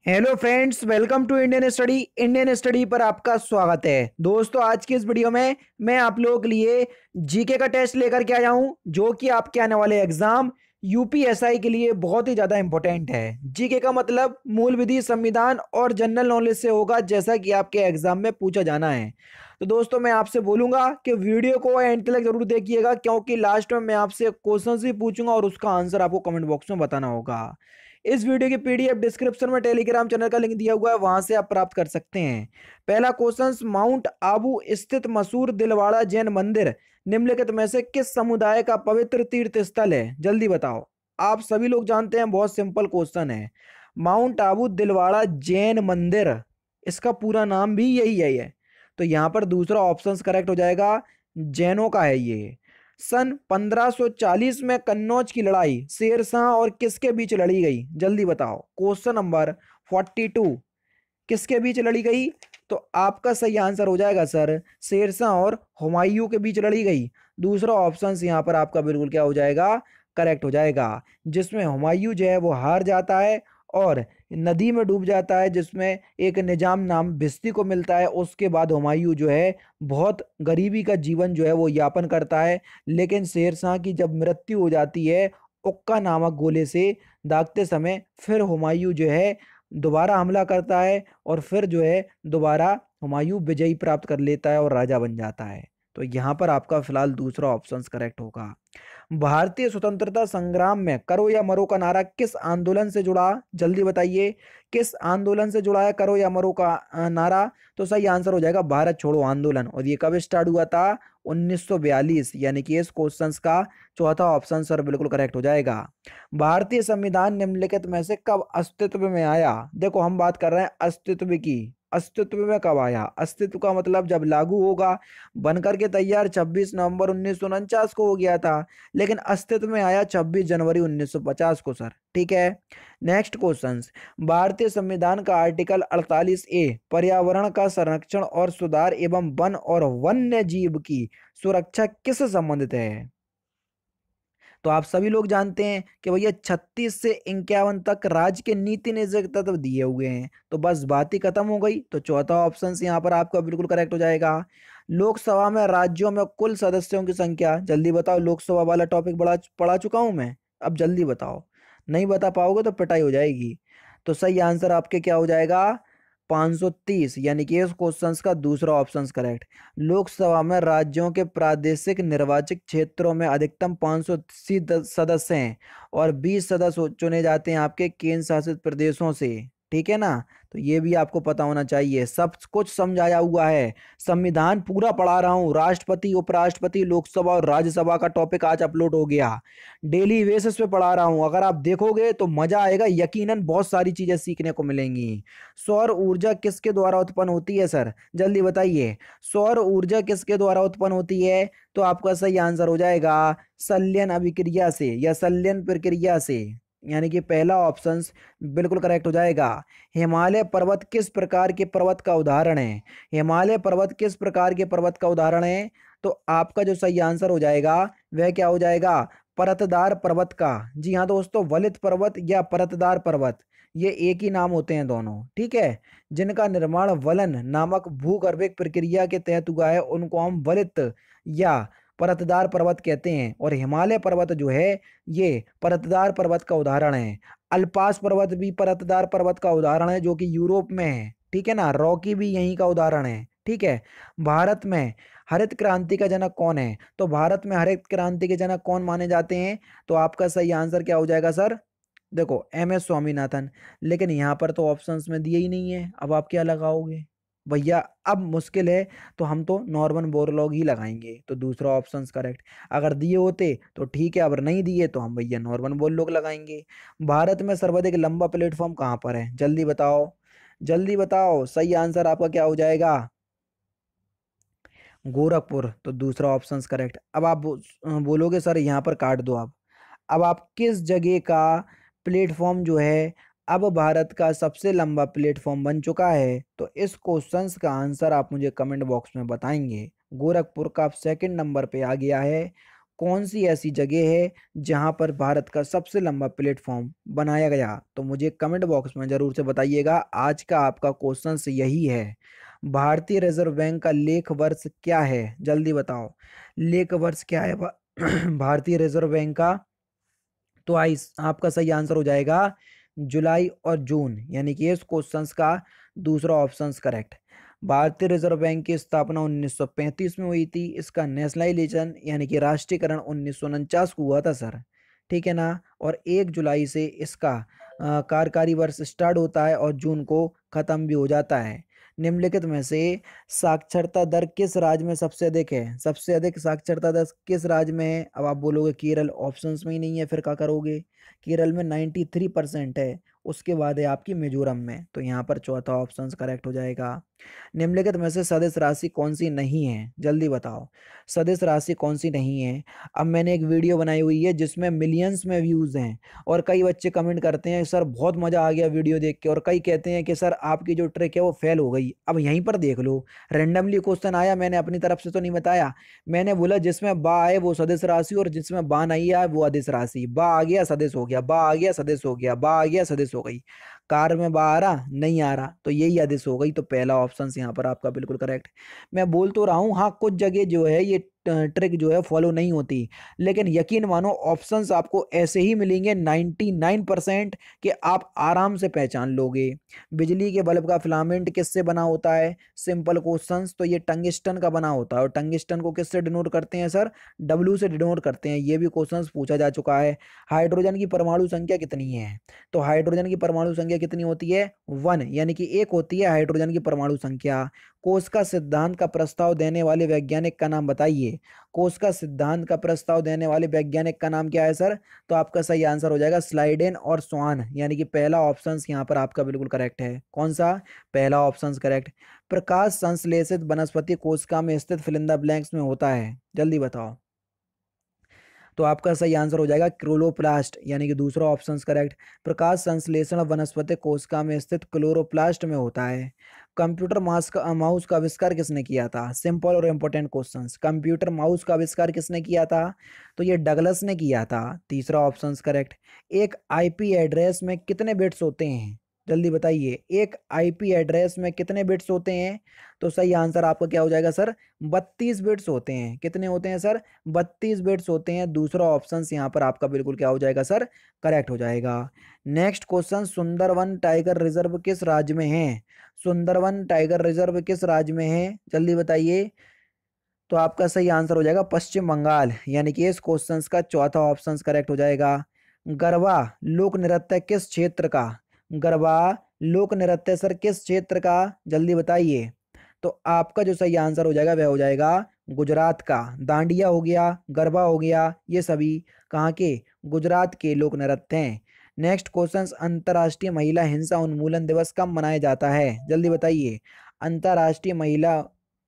Hello friends, welcome to Indian study पर आपका स्वागत है। दोस्तों, आज की इस वीडियो में मैं आप लोगों के लिए जीके का टेस्ट लेकर के आया हूं, जो कि आपके आने वाले एग्जाम यूपीएसआई के लिए बहुत ही ज़्यादा इंपॉर्टेंट है। जीके का मतलब मूल विधि, संविधान और जनरल नॉलेज से होगा, जैसा कि आपके एग्जाम में पूछा जाना है। तो दोस्तों, मैं आपसे बोलूंगा कि वीडियो को एंड तक जरूर देखिएगा, क्योंकि लास्ट में मैं आपसे क्वेश्चन भी पूछूंगा और उसका आंसर आपको कमेंट बॉक्स में बताना होगा। इस वीडियो की पीडीएफ डिस्क्रिप्शन में टेलीग्राम चैनल का लिंक दिया हुआ है, वहां से आप प्राप्त कर सकते हैं। पहला क्वेश्चन, माउंट आबू स्थित मशहूर दिलवाड़ा जैन मंदिर निम्नलिखित में से किस समुदाय का पवित्र तीर्थ स्थल है? जल्दी बताओ। आप सभी लोग जानते हैं, बहुत सिंपल क्वेश्चन है। माउंट आबू दिलवाड़ा जैन मंदिर, इसका पूरा नाम भी यही है। तो यहाँ पर दूसरा ऑप्शन करेक्ट हो जाएगा, जैनों का है ये। सन 1540 में कन्नौज की लड़ाई शेरशाह और किसके बीच लड़ी गई? जल्दी बताओ। क्वेश्चन नंबर 42, किसके बीच लड़ी गई? तो आपका सही आंसर हो जाएगा सर, शेरशाह और हुमायूं के बीच लड़ी गई। दूसरा ऑप्शन यहाँ पर आपका बिल्कुल क्या हो जाएगा? करेक्ट हो जाएगा, जिसमें हुमायूं जो है वो हार जाता है और नदी में डूब जाता है, जिसमें एक निजाम नाम भिस्ती को मिलता है। उसके बाद हुमायूं जो है बहुत गरीबी का जीवन जो है वो यापन करता है। लेकिन शेरशाह की जब मृत्यु हो जाती है उक्का नामक गोले से दागते समय, फिर हुमायूं जो है दोबारा हमला करता है और फिर जो है दोबारा हुमायूं विजयी प्राप्त कर लेता है और राजा बन जाता है। तो यहाँ पर आपका फिलहाल दूसरा ऑप्शन करेक्ट होगा। भारतीय स्वतंत्रता संग्राम में करो या मरो का नारा किस आंदोलन से जुड़ा? जल्दी बताइए, किस आंदोलन से जुड़ा है करो या मरो का नारा? तो सही आंसर हो जाएगा भारत छोड़ो आंदोलन। और ये कब स्टार्ट हुआ था? 1942। यानी कि इस क्वेश्चन का चौथा ऑप्शन सर बिल्कुल करेक्ट हो जाएगा। भारतीय संविधान निम्नलिखित में से कब अस्तित्व में आया? देखो, हम बात कर रहे हैं अस्तित्व की। अस्तित्व में कब आया? अस्तित्व का मतलब जब लागू होगा, बनकर के तैयार 26 नवंबर 1949 को हो गया था, लेकिन अस्तित्व में आया 26 जनवरी 1950 को सर। ठीक है। नेक्स्ट क्वेश्चन, भारतीय संविधान का आर्टिकल 48A पर्यावरण का संरक्षण और सुधार एवं वन और वन्य जीव की सुरक्षा किससे संबंधित है? तो आप सभी लोग जानते हैं कि भैया 36 से 51 तक राज्य के नीति निर्देशक तत्व दिए हुए हैं। तो बस बात ही खत्म हो गई। तो चौथा ऑप्शन यहाँ पर आपका बिल्कुल करेक्ट हो जाएगा। लोकसभा में राज्यों में कुल सदस्यों की संख्या, जल्दी बताओ। लोकसभा वाला टॉपिक बड़ा पढ़ा चुका हूं मैं, अब जल्दी बताओ। नहीं बता पाओगे तो पिटाई हो जाएगी। तो सही आंसर आपके क्या हो जाएगा? 530। यानी कि इस क्वेश्चन का दूसरा ऑप्शन करेक्ट। लोकसभा में राज्यों के प्रादेशिक निर्वाचित क्षेत्रों में अधिकतम 500 सदस्य हैं और 20 सदस्य चुने जाते हैं आपके केंद्र शासित प्रदेशों से। ठीक है ना? तो ये भी आपको पता होना चाहिए, सब कुछ समझाया हुआ है। संविधान पूरा पढ़ा रहा हूँ। राष्ट्रपति, उपराष्ट्रपति, लोकसभा और राज्यसभा का टॉपिक आज अपलोड हो गया। डेली बेसिस पे पढ़ा रहा हूँ। अगर आप देखोगे तो मजा आएगा, यकीनन बहुत सारी चीजें सीखने को मिलेंगी। सौर ऊर्जा किसके द्वारा उत्पन्न होती है सर? जल्दी बताइए। सौर ऊर्जा किसके द्वारा उत्पन्न होती है? तो आपका सही आंसर हो जाएगा संलयन अभिक्रिया से या संलयन प्रक्रिया से। यानी कि पहला ऑप्शन बिल्कुल करेक्ट हो जाएगा। हिमालय पर्वत किस प्रकार के पर्वत का उदाहरण है? हिमालय पर्वत किस प्रकार के पर्वत का उदाहरण है? तो आपका जो सही आंसर हो जाएगा वह क्या हो जाएगा? परतदार पर्वत का। जी हाँ दोस्तों, वलित पर्वत या परतदार पर्वत, ये एक ही नाम होते हैं दोनों। ठीक है। जिनका निर्माण वलन नामक भूगर्भिक प्रक्रिया के तहत हुआ है, उनको हम वलित या परतदार पर्वत कहते हैं। और हिमालय पर्वत जो है ये परतदार पर्वत का उदाहरण है। अल्पास पर्वत भी परतदार पर्वत का उदाहरण है, जो कि यूरोप में है। ठीक है ना? रॉकी भी यहीं का उदाहरण है। ठीक है। भारत में हरित क्रांति का जनक कौन है? तो भारत में हरित क्रांति के जनक कौन माने जाते हैं? तो आपका सही आंसर क्या हो जाएगा सर? देखो, MS स्वामीनाथन। लेकिन यहाँ पर तो ऑप्शंस में दिए ही नहीं है, अब आप क्या लगाओगे भैया? अब मुश्किल है, तो हम तो नॉर्मन बोरलॉग ही लगाएंगे। तो दूसरा ऑप्शन करेक्ट। अगर दिए होते तो ठीक है, अगर नहीं दिए तो हम भैया नॉर्मन बोरलॉग लगाएंगे। भारत में सर्वाधिक लंबा प्लेटफॉर्म कहाँ पर है? जल्दी बताओ, जल्दी बताओ। सही आंसर आपका क्या हो जाएगा? गोरखपुर। तो दूसरा ऑप्शन करेक्ट। अब आप बोलोगे सर यहाँ पर काट दो। अब आप किस जगह का प्लेटफॉर्म जो है अब भारत का सबसे लंबा प्लेटफॉर्म बन चुका है? तो इस क्वेश्चन का आंसर आप मुझे कमेंट बॉक्स में बताएंगे। गोरखपुर का सेकंड नंबर पे आ गया है। कौन सी ऐसी जगह है जहां पर भारत का सबसे लंबा प्लेटफॉर्म बनाया गया? तो मुझे कमेंट बॉक्स में जरूर से बताइएगा। आज का आपका क्वेश्चन यही है। भारतीय रिजर्व बैंक का लेख वर्ष क्या है? जल्दी बताओ, लेख वर्ष क्या है भारतीय रिजर्व बैंक का? तो आइस आपका सही आंसर हो जाएगा जुलाई और जून, यानी कि इस क्वेश्चंस का दूसरा ऑप्शन करेक्ट। भारतीय रिजर्व बैंक की स्थापना 1935 में हुई थी। इसका नेशनलाइजेशन यानी कि राष्ट्रीयकरण 1949 को हुआ था सर, ठीक है ना। और 1 जुलाई से इसका कार्यकारी वर्ष स्टार्ट होता है और जून को खत्म भी हो जाता है। निम्नलिखित में से साक्षरता दर किस राज्य में सबसे अधिक है? सबसे अधिक साक्षरता दर किस राज्य में है? अब आप बोलोगे केरल, ऑप्शंस में ही नहीं है, फिर क्या करोगे? केरल में 93% है, उसके बाद है आपकी मिजोरम में। तो यहाँ पर चौथा ऑप्शन करेक्ट हो जाएगा। निम्नलिखित में से सदस्य राशि कौन सी नहीं है? जल्दी बताओ, सदस्य राशि कौन सी नहीं है? अब मैंने एक वीडियो बनाई हुई है जिसमें मिलियंस में व्यूज हैं, और कई बच्चे कमेंट करते हैं सर बहुत मजा आ गया वीडियो देख के, और कई कहते हैं कि सर आपकी जो ट्रिक है वो फेल हो गई। अब यहीं पर देख लो, रेंडमली क्वेश्चन आया, मैंने अपनी तरफ से तो नहीं बताया। मैंने बोला जिसमें बा आए वो सदस्य राशि, और जिसमें बा नहीं आए वो अदिश राशि। बा आ गया सदस्य हो गया, बा आ गया सदस्य हो गया, बा आ गया सदस्य हो गई। कार में बा आ रहा नहीं आ रहा, तो यही आदेश हो गई। तो पहला ऑप्शन यहाँ पर आपका बिल्कुल करेक्ट। मैं बोल तो रहा हूँ हाँ, कुछ जगह जो है ये ट्रिक जो है फॉलो नहीं होती, लेकिन यकीन मानो ऑप्शंस आपको ऐसे ही मिलेंगे 99% कि आप आराम से पहचान लोगे। बिजली के बल्ब का फिलामेंट किससे बना होता है? Simple questions. तो ये टंगिस्टन का बना होता है, और टंगिस्टन को किससे डिनोट करते हैं सर? डब्ल्यू से डिनोट करते हैं। ये भी क्वेश्चंस पूछा जा चुका है। हाइड्रोजन की परमाणु संख्या कितनी है? तो हाइड्रोजन की परमाणु संख्या कितनी होती है? 1, यानी कि 1 होती है हाइड्रोजन की परमाणु संख्या। कोश का सिद्धांत का प्रस्ताव देने वाले वैज्ञानिक का नाम बताइए। कोश का सिद्धांत का प्रस्ताव देने वाले वैज्ञानिक का नाम क्या है सर? तो आपका सही आंसर हो जाएगा स्लाइडेन और स्वान, यानी कि पहला ऑप्शन यहाँ पर आपका बिल्कुल करेक्ट है। कौन सा? पहला ऑप्शन करेक्ट। प्रकाश संश्लेषित वनस्पति कोशिका में स्थित फिल इन द ब्लैंक्स में होता है। जल्दी बताओ। तो आपका सही आंसर हो जाएगा क्लोरोप्लास्ट, यानी कि दूसरा ऑप्शन करेक्ट। प्रकाश संश्लेषण वनस्पति कोशिका में स्थित क्लोरोप्लास्ट में होता है। कंप्यूटर माउस का आविष्कार किसने किया था? सिंपल और इंपॉर्टेंट क्वेश्चंस। कंप्यूटर माउस का आविष्कार किसने किया था? तो ये डगलस ने किया था। तीसरा ऑप्शन करेक्ट। एक आईपी एड्रेस में कितने बिट्स होते हैं? जल्दी बताइए, एक आईपी एड्रेस में कितने बिट्स होते हैं? तो सही आंसर आपका क्या हो जाएगा सर? 32 बिट्स होते हैं। कितने होते हैं सर? 32 बिट्स होते हैं। दूसरा ऑप्शन यहाँ पर आपका बिल्कुल क्या हो जाएगा सर? करेक्ट हो जाएगा। Next question, Sundarban tiger reserve किस राज्य में है? सुंदरवन टाइगर रिजर्व किस राज्य में है? जल्दी बताइए। तो आपका सही आंसर हो जाएगा पश्चिम बंगाल, यानी कि इस क्वेश्चन का चौथा ऑप्शन करेक्ट हो जाएगा। गरबा लोक नृत्य किस क्षेत्र का? गरबा लोक नृत्य सर किस क्षेत्र का? जल्दी बताइए। तो आपका जो सही आंसर हो जाएगा वह हो जाएगा गुजरात का। दांडिया हो गया, गरबा हो गया, ये सभी कहाँ के? गुजरात के लोक नृत्य हैं। नेक्स्ट क्वेश्चन, अंतर्राष्ट्रीय महिला हिंसा उन्मूलन दिवस कब मनाया जाता है? जल्दी बताइए। अंतर्राष्ट्रीय महिला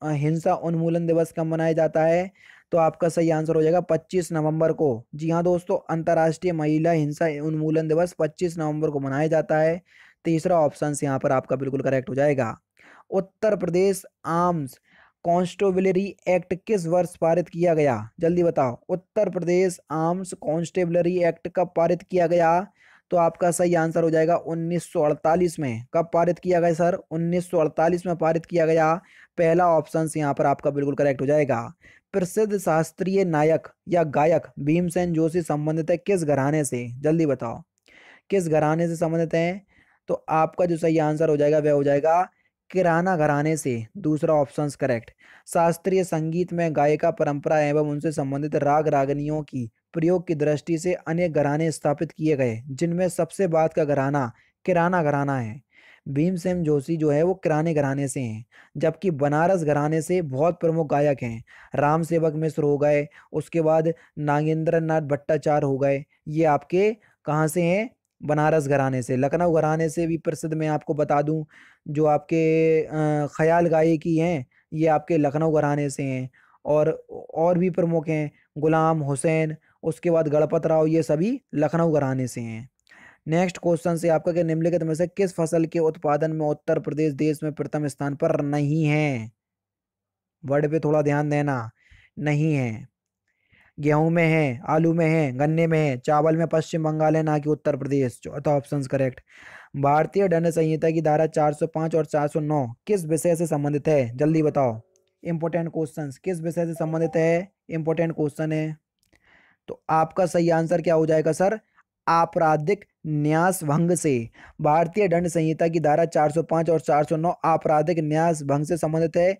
हिंसा उन्मूलन दिवस कब मनाया जाता है? तो आपका सही आंसर हो जाएगा 25 नवंबर को। जी हाँ दोस्तों, अंतर्राष्ट्रीय महिला हिंसा उन्मूलन दिवस 25 नवंबर को मनाया जाता है। तीसरा ऑप्शन यहाँ पर आपका बिल्कुल करेक्ट हो जाएगा। Uttar Pradesh arms constabulary act किस वर्ष पारित किया गया? जल्दी बताओ। Uttar Pradesh arms constabulary act कब पारित किया गया? तो आपका सही आंसर हो जाएगा 1948 में। कब पारित किया गया सर? 1948 में पारित किया गया। पहला ऑप्शन यहाँ पर आपका बिल्कुल करेक्ट हो जाएगा। प्रसिद्ध शास्त्रीय नायक या गायक भीमसेन जोशी संबंधित है किस घराने से? जल्दी बताओ, किस घराने से संबंधित है? तो आपका जो सही आंसर हो जाएगा वह हो जाएगा किराना घराने से। दूसरा ऑप्शन करेक्ट। शास्त्रीय संगीत में गायिका परंपरा एवं उनसे संबंधित राग रागनियों की प्रयोग की दृष्टि से अनेक घराने स्थापित किए गए, जिनमें सबसे बाद का घराना किराना घराना है। भीमसेन जोशी जो है वो किराने घराने से हैं, जबकि बनारस घराने से बहुत प्रमुख गायक हैं। राम सेवक मिश्र हो गए, उसके बाद नागेंद्र नाथ भट्टाचार्य हो गए, ये आपके कहाँ से हैं? बनारस घराने से। लखनऊ घराने से भी प्रसिद्ध मैं आपको बता दूं, जो आपके ख्याल गायकी हैं ये आपके लखनऊ घराने से हैं। और भी प्रमुख हैं, गुलाम हुसैन, उसके बाद गणपत राव, ये सभी लखनऊ घराने से हैं। नेक्स्ट क्वेश्चन से आपका, कि निम्नलिखित में से किस फसल के उत्पादन में उत्तर प्रदेश देश में प्रथम स्थान पर नहीं है? वर्ड पे थोड़ा ध्यान देना, नहीं है। गेहूं में है, आलू में है, गन्ने में है, चावल में पश्चिम बंगाल है, ना कि उत्तर प्रदेश। चौथा ऑप्शन करेक्ट। भारतीय दंड संहिता की धारा 405 और 409 किस विषय से संबंधित है? जल्दी बताओ। इंपोर्टेंट क्वेश्चन, किस विषय से संबंधित है? इंपोर्टेंट क्वेश्चन है। तो आपका सही आंसर क्या हो जाएगा सर? आपराधिक न्यास भंग से। भारतीय दंड संहिता की धारा 405 और 409 आपराधिक न्यास भंग से संबंधित है।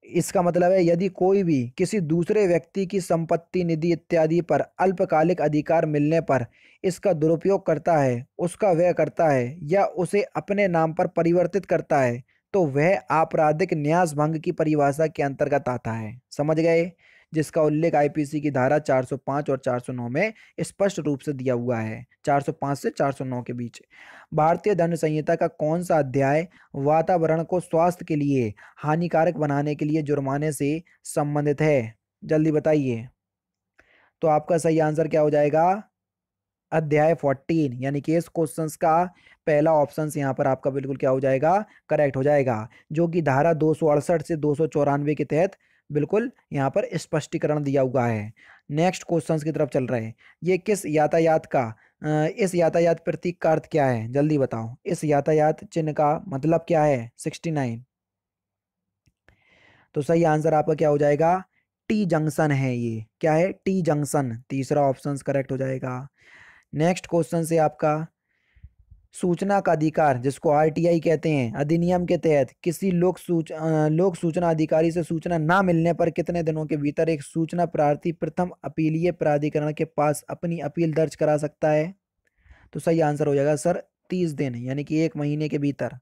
इसका मतलब है यदि कोई भी किसी दूसरे व्यक्ति की संपत्ति, निधि इत्यादि पर अल्पकालिक अधिकार मिलने पर इसका दुरुपयोग करता है, उसका व्यय करता है या उसे अपने नाम पर परिवर्तित करता है, तो वह आपराधिक न्यास भंग की परिभाषा के अंतर्गत आता है। समझ गए? जिसका उल्लेख आईपीसी की धारा 405 और 409 में स्पष्ट रूप से दिया हुआ है, 405 से 409 के बीच। भारतीय दंड संहिता का कौन सा अध्याय वातावरण को स्वास्थ्य के लिए हानिकारक बनाने के लिए जुर्माने से संबंधित है? जल्दी बताइए। तो आपका सही आंसर क्या हो जाएगा? अध्याय 14, यानी कि इस क्वेश्चन का पहला ऑप्शन यहाँ पर आपका बिल्कुल क्या हो जाएगा? करेक्ट हो जाएगा, जो कि धारा 268 से 294 के तहत बिल्कुल यहाँ पर स्पष्टीकरण दिया हुआ है। नेक्स्ट क्वेश्चन की तरफ चल रहे हैं। ये किस यातायात का इस यातायात प्रतीक का अर्थ क्या है? जल्दी बताओ। इस यातायात चिन्ह का मतलब क्या है? 69। तो सही आंसर आपका क्या हो जाएगा? टी जंक्शन है। ये क्या है? T junction. तीसरा ऑप्शन करेक्ट हो जाएगा। नेक्स्ट क्वेश्चन से आपका सूचना का अधिकार, जिसको आरटीआई कहते हैं, अधिनियम के तहत किसी लोक सूचना अधिकारी से सूचना ना मिलने पर कितने दिनों के भीतर एक सूचना प्रार्थी प्रथम अपीलीय प्राधिकरण के पास अपनी अपील दर्ज करा सकता है? तो सही आंसर हो जाएगा सर 30 दिन, यानी कि 1 महीने के भीतर।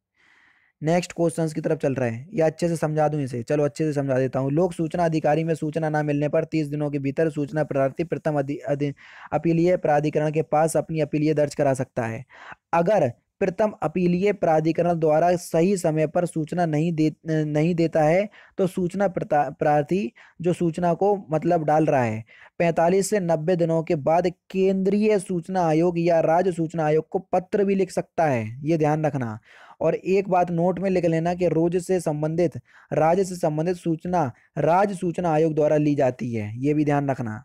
नेक्स्ट क्वेश्चंस की तरफ चल रहे हैं। या अच्छे से समझा दूं इसे? चलो अच्छे से समझा देता हूँ। लोक सूचना अधिकारी में सूचना ना मिलने पर 30 दिनों के भीतर सूचना प्रार्थी प्रथम अपीलीय प्राधिकरण के पास अपनी अपीलीय दर्ज करा सकता है। अगर प्रथम अपीलीय प्राधिकरण द्वारा सही समय पर सूचना नहीं देता है, तो सूचना प्रार्थी जो सूचना को मतलब डाल रहा है, 45 से 90 दिनों के बाद केंद्रीय सूचना आयोग या राज्य सूचना आयोग को पत्र भी लिख सकता है। ये ध्यान रखना। और एक बात नोट में लिख लेना कि राज्य से संबंधित सूचना राज्य सूचना आयोग द्वारा ली जाती है। ये भी ध्यान रखना।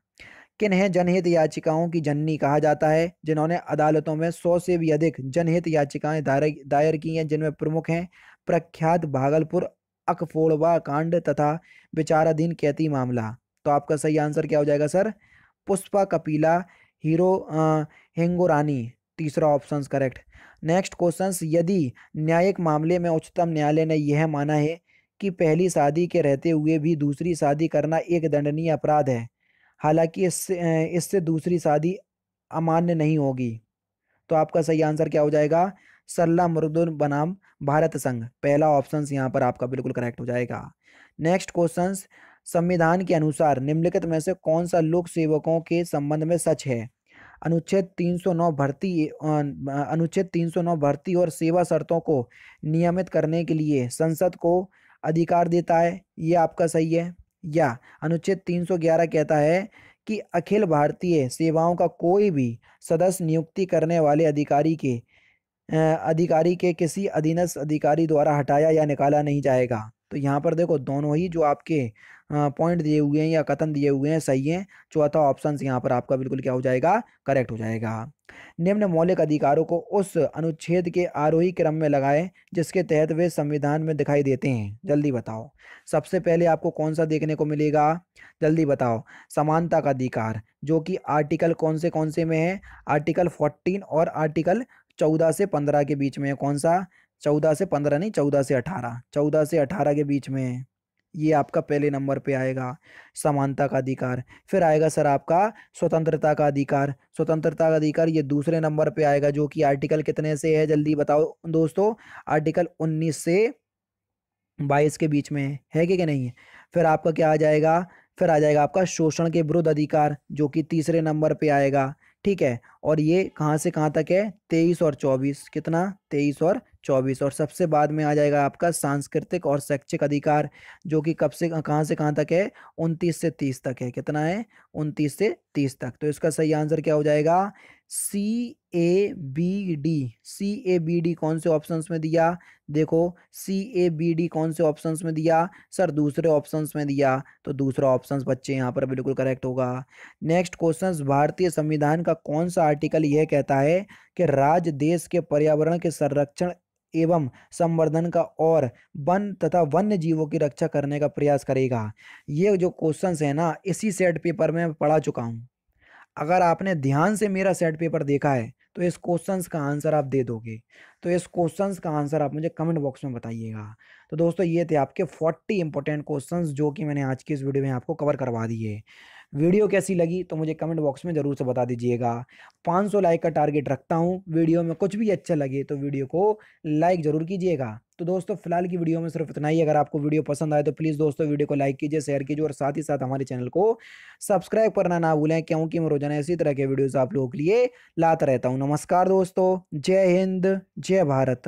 किन्हें जनहित याचिकाओं की जननी कहा जाता है? जिन्होंने अदालतों में 100 से भी अधिक जनहित याचिकाएं दायर की हैं, जिनमें प्रमुख हैं प्रख्यात भागलपुर अकफोड़वा कांड तथा विचाराधीन कैती मामला। तो आपका सही आंसर क्या हो जाएगा सर? पुष्पा कपिला हिंगोरानी। तीसरा ऑप्शन करेक्ट। नेक्स्ट क्वेश्चन, यदि न्यायिक मामले में उच्चतम न्यायालय ने यह माना है कि पहली शादी के रहते हुए भी दूसरी शादी करना एक दंडनीय अपराध है, हालांकि इससे दूसरी शादी अमान्य नहीं होगी, तो आपका सही आंसर क्या हो जाएगा? सरला मुरुगन बनाम भारत संघ। पहला ऑप्शन यहाँ पर आपका बिल्कुल करेक्ट हो जाएगा। नेक्स्ट क्वेश्चन, संविधान के अनुसार निम्नलिखित में से कौन सा लोक सेवकों के संबंध में सच है? अनुच्छेद 309 अनुच्छेद 309 भर्ती और सेवा शर्तों को नियमित करने के लिए संसद को अधिकार देता है, ये आपका सही है। या अनुच्छेद 311 कहता है कि अखिल भारतीय सेवाओं का कोई भी सदस्य नियुक्ति करने वाले अधिकारी के किसी अधीनस्थ अधिकारी द्वारा हटाया या निकाला नहीं जाएगा। तो यहाँ पर देखो दोनों ही जो आपके पॉइंट दिए हुए हैं या कथन दिए हुए हैं सही हैं। चौथा ऑप्शन यहाँ पर आपका बिल्कुल क्या हो जाएगा? करेक्ट हो जाएगा। निम्न मौलिक अधिकारों को उस अनुच्छेद के आरोही क्रम में लगाएं जिसके तहत वे संविधान में दिखाई देते हैं। जल्दी बताओ। सबसे पहले आपको कौन सा देखने को मिलेगा? जल्दी बताओ। समानता का अधिकार, जो कि आर्टिकल कौन से में है? आर्टिकल 14 और आर्टिकल 14 से 15 के बीच में है। कौन सा? 14 से 15 नहीं, 14 से 18, 14 से 18 के बीच में है। ये आपका पहले नंबर पे आएगा समानता का अधिकार। फिर आएगा सर आपका स्वतंत्रता का अधिकार। स्वतंत्रता का अधिकार ये दूसरे नंबर पे आएगा, जो कि आर्टिकल कितने से है? जल्दी बताओ दोस्तों। आर्टिकल 19 से 22 के बीच में है कि नहीं है? फिर आपका क्या आ जाएगा? फिर आ जाएगा आपका शोषण के विरुद्ध अधिकार, जो कि तीसरे नंबर पे आएगा। ठीक है। और ये कहाँ से कहाँ तक है? 23 और 24। कितना? 23 और 24। और सबसे बाद में आ जाएगा आपका सांस्कृतिक और शैक्षिक अधिकार, जो कि कब से कहाँ तक है? 29 से 30 तक है। कितना है? 29 से 30 तक। तो इसका सही आंसर क्या हो जाएगा? CABD कौन से ऑप्शंस में दिया? देखो CABD कौन से ऑप्शंस में दिया सर? दूसरे ऑप्शंस में दिया, तो दूसरा ऑप्शंस बच्चे यहाँ पर बिल्कुल करेक्ट होगा। नेक्स्ट क्वेश्चन, भारतीय संविधान का कौन सा आर्टिकल यह कहता है कि राज्य देश के पर्यावरण के संरक्षण एवं संवर्धन का और वन तथा वन्य जीवों की रक्षा करने का प्रयास करेगा? ये जो क्वेश्चंस है ना, इसी सेट पेपर में मैं पढ़ा चुका हूँ। अगर आपने ध्यान से मेरा सेट पेपर देखा है तो इस क्वेश्चंस का आंसर आप दे दोगे। तो इस क्वेश्चंस का आंसर आप मुझे कमेंट बॉक्स में बताइएगा। तो दोस्तों ये थे आपके 40 इंपॉर्टेंट क्वेश्चंस जो कि मैंने आज की इस वीडियो में आपको कवर करवा दिए। वीडियो कैसी लगी तो मुझे कमेंट बॉक्स में ज़रूर से बता दीजिएगा। 500 लाइक का टारगेट रखता हूँ। वीडियो में कुछ भी अच्छा लगे तो वीडियो को लाइक ज़रूर कीजिएगा। तो दोस्तों फिलहाल की वीडियो में सिर्फ इतना ही। अगर आपको वीडियो पसंद आए तो प्लीज़ दोस्तों वीडियो को लाइक कीजिए, शेयर कीजिए और साथ ही साथ हमारे चैनल को सब्सक्राइब करना ना भूलें, क्योंकि मैं रोजाना इसी तरह के वीडियोस आप लोगों के लिए लाता रहता हूँ। नमस्कार दोस्तों, जय हिंद, जय भारत।